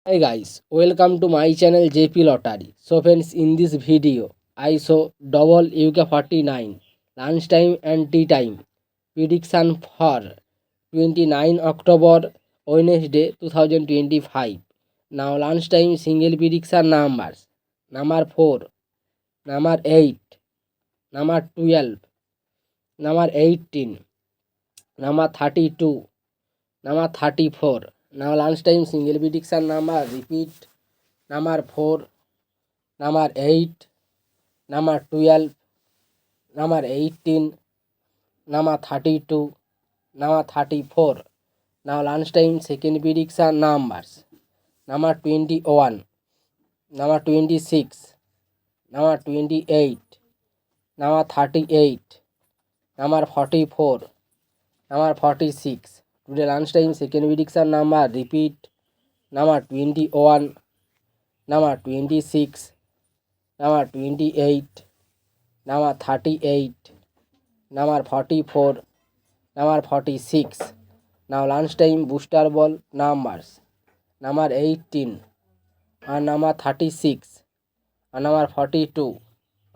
Hi guys, welcome to my channel JP Lottery. So friends, in this video, I show double UK49 lunchtime and tea time prediction for 29 October Wednesday 2025. Now lunchtime single prediction numbers: number 4, number 8, number 12, number 18, number 32, number 34. Now lunchtime single prediction number repeat: number 4, number 8, number 12, number 18, number 32, number 34. Now lunchtime second prediction numbers: number 21, number 26, number 28, number 38, number 44, number 46. Today lunchtime second prediction number repeat: number 21, number 26, number 28, number 38, number 44, number 46. Now lunchtime booster ball numbers: number 18 and number 36 and number 42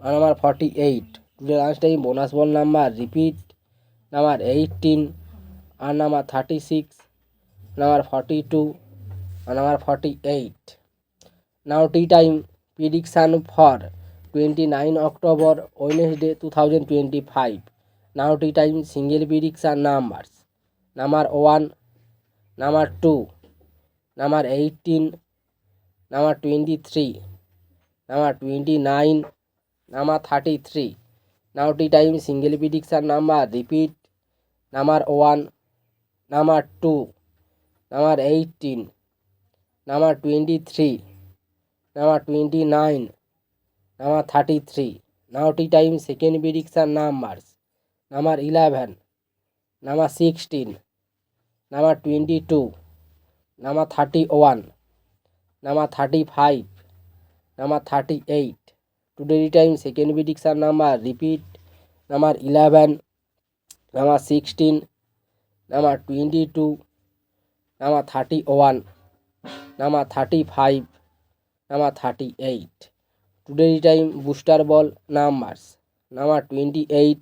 and number 48. Today lunchtime bonus ball number repeat: number 18 and number 36, number 42 and number 48. Now tea time prediction for 29 October Wednesday 2025. Now tea time single prediction numbers: number 1, number 2, number 18, number 23, number 29, number 33. Now tea time single prediction number repeat: number 1, number 2, number 18, number 23, number 29, number 33. Now tea time second prediction numbers: number 11, number 16, number 22, number 31, number 35, number 38. Today time second prediction number repeat: number 11, number 16, number 22, number 31, number 35, number 38. Today time booster ball numbers: number 28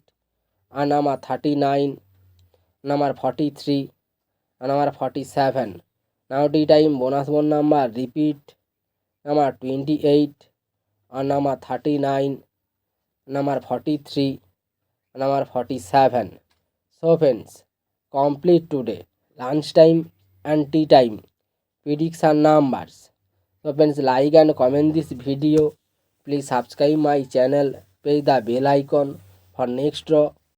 and number 39, number 43 and number 47. Now tea time bonus ball number repeat: number 28 and number 39, number 43 and number 47. So friends, complete today lunchtime and tea time prediction numbers. So friends, like and comment this video. Please subscribe my channel, press the bell icon for next draw.